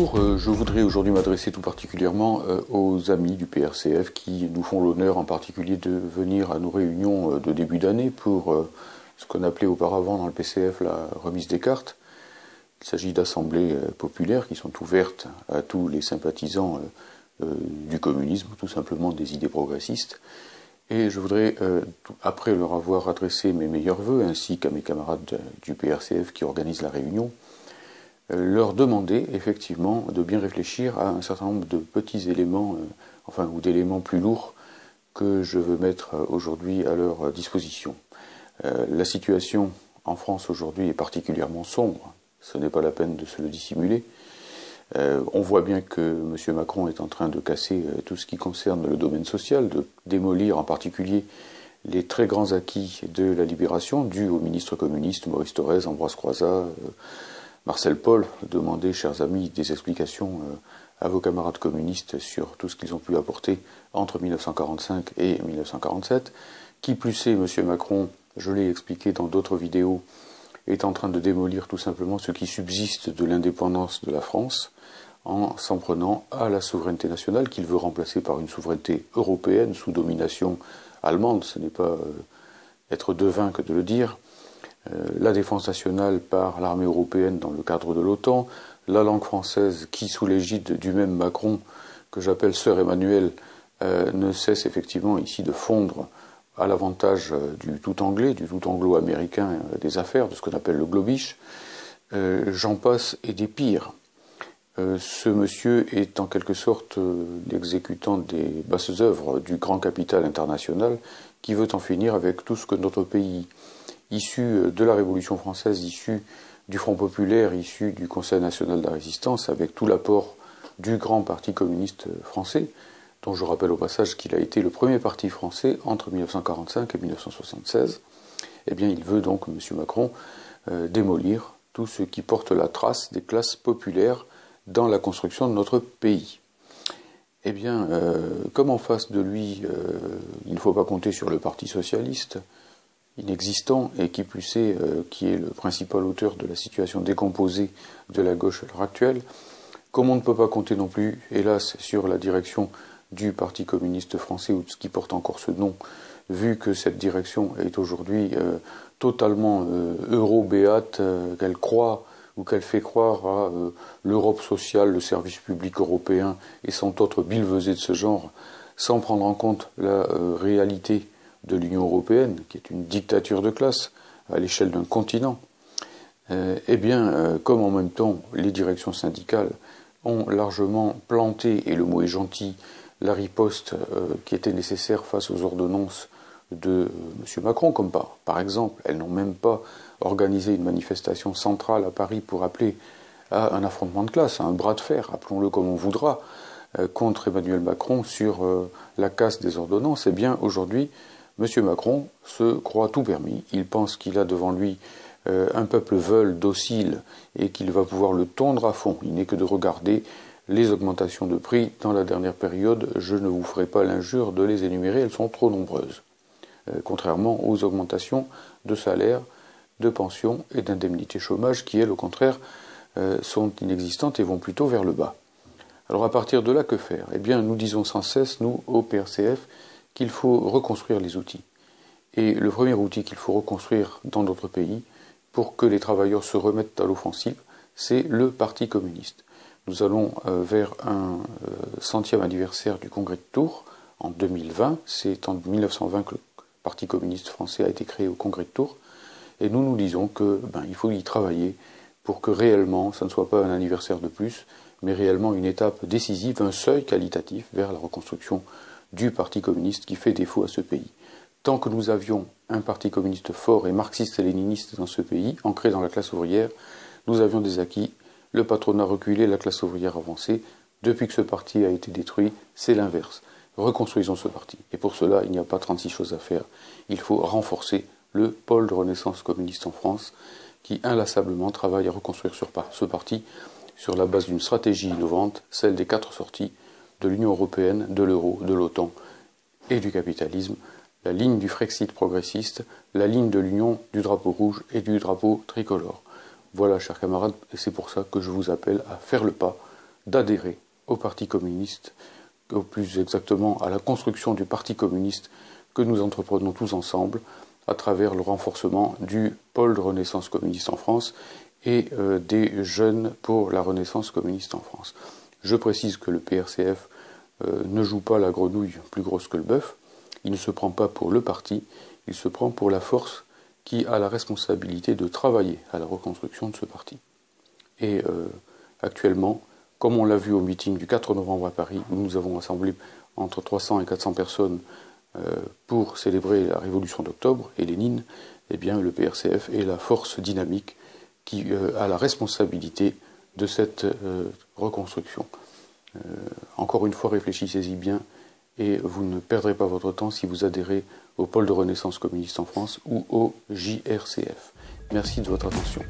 Bonjour, je voudrais aujourd'hui m'adresser tout particulièrement aux amis du PRCF qui nous font l'honneur en particulier de venir à nos réunions de début d'année pour ce qu'on appelait auparavant dans le PCF la remise des cartes. Il s'agit d'assemblées populaires qui sont ouvertes à tous les sympathisants du communisme, tout simplement des idées progressistes. Et je voudrais, après leur avoir adressé mes meilleurs vœux, ainsi qu'à mes camarades du PRCF qui organisent la réunion, leur demander effectivement de bien réfléchir à un certain nombre de petits éléments, ou d'éléments plus lourds que je veux mettre aujourd'hui à leur disposition. La situation en France aujourd'hui est particulièrement sombre, ce n'est pas la peine de se le dissimuler. On voit bien que M. Macron est en train de casser tout ce qui concerne le domaine social, de démolir en particulier les très grands acquis de la libération dus aux ministres communistes Maurice Thorez, Ambroise Croizat, Marcel Paul. Demandez, chers amis, des explications à vos camarades communistes sur tout ce qu'ils ont pu apporter entre 1945 et 1947. Qui plus est, M. Macron, je l'ai expliqué dans d'autres vidéos, est en train de démolir tout simplement ce qui subsiste de l'indépendance de la France en s'en prenant à la souveraineté nationale qu'il veut remplacer par une souveraineté européenne sous domination allemande. Ce n'est pas être devin que de le dire. La défense nationale par l'armée européenne dans le cadre de l'OTAN, la langue française qui, sous l'égide du même Macron, que j'appelle Sœur Emmanuel, ne cesse effectivement ici de fondre à l'avantage du tout anglais, du tout anglo-américain des affaires, de ce qu'on appelle le globish. J'en passe et des pires. Ce monsieur est en quelque sorte l'exécutant des basses œuvres du grand capital international qui veut en finir avec tout ce que notre pays, issu de la Révolution française, issu du Front populaire, issu du Conseil national de la résistance, avec tout l'apport du grand parti communiste français, dont je rappelle au passage qu'il a été le premier parti français entre 1945 et 1976, eh bien il veut donc, M. Macron, démolir tout ce qui porte la trace des classes populaires dans la construction de notre pays. Eh bien, comme en face de lui, il ne faut pas compter sur le Parti socialiste, inexistant, et qui plus est, qui est le principal auteur de la situation décomposée de la gauche à l'heure actuelle, comme on ne peut pas compter non plus, hélas, sur la direction du Parti communiste français, ou de ce qui porte encore ce nom, vu que cette direction est aujourd'hui totalement euro-béate, qu'elle croit ou qu'elle fait croire à l'Europe sociale, le service public européen et cent autres billevesées de ce genre, sans prendre en compte la réalité de l'Union européenne, qui est une dictature de classe à l'échelle d'un continent, comme en même temps les directions syndicales ont largement planté, et le mot est gentil, la riposte qui était nécessaire face aux ordonnances de M. Macron, comme par exemple, elles n'ont même pas organisé une manifestation centrale à Paris pour appeler à un affrontement de classe, à un bras de fer, appelons-le comme on voudra, contre Emmanuel Macron sur la casse des ordonnances. Eh bien, aujourd'hui, M. Macron se croit tout permis. Il pense qu'il a devant lui un peuple veule, docile, et qu'il va pouvoir le tondre à fond. Il n'est que de regarder les augmentations de prix dans la dernière période. Je ne vous ferai pas l'injure de les énumérer, elles sont trop nombreuses. Contrairement aux augmentations de salaire, de pensions et d'indemnités chômage qui, elles, au contraire, sont inexistantes et vont plutôt vers le bas. Alors à partir de là, que faire? Eh bien, nous disons sans cesse, nous, au PRCF, qu'il faut reconstruire les outils. Et le premier outil qu'il faut reconstruire dans notre pays, pour que les travailleurs se remettent à l'offensive, c'est le Parti communiste. Nous allons vers un centième anniversaire du Congrès de Tours en 2020. C'est en 1920 que le Parti communiste français a été créé au Congrès de Tours. Et nous nous disons qu'il faut y travailler pour que réellement, ça ne soit pas un anniversaire de plus, mais réellement une étape décisive, un seuil qualitatif vers la reconstruction du Parti communiste qui fait défaut à ce pays. Tant que nous avions un Parti communiste fort et marxiste et léniniste dans ce pays, ancré dans la classe ouvrière, nous avions des acquis, le patronat reculé, la classe ouvrière avancée. Depuis que ce parti a été détruit, c'est l'inverse. Reconstruisons ce parti. Et pour cela, il n'y a pas 36 choses à faire. Il faut renforcer le pôle de renaissance communiste en France, qui inlassablement travaille à reconstruire ce parti sur la base d'une stratégie innovante, celle des 4 sorties de l'Union européenne, de l'euro, de l'OTAN et du capitalisme, la ligne du Frexit progressiste, la ligne de l'union du drapeau rouge et du drapeau tricolore. Voilà, chers camarades, et c'est pour ça que je vous appelle à faire le pas d'adhérer au Parti communiste, ou plus exactement à la construction du Parti communiste que nous entreprenons tous ensemble à travers le renforcement du pôle de Renaissance communiste en France et des jeunes pour la Renaissance communiste en France. Je précise que le PRCF ne joue pas la grenouille plus grosse que le bœuf, il ne se prend pas pour le parti, il se prend pour la force qui a la responsabilité de travailler à la reconstruction de ce parti. Et actuellement, comme on l'a vu au meeting du 4 novembre à Paris, où nous avons assemblé entre 300 et 400 personnes pour célébrer la révolution d'octobre et Lénine, eh bien le PRCF est la force dynamique qui a la responsabilité de cette reconstruction. Encore une fois, réfléchissez-y bien et vous ne perdrez pas votre temps si vous adhérez au pôle de Renaissance communiste en France ou au JRCF. Merci de votre attention.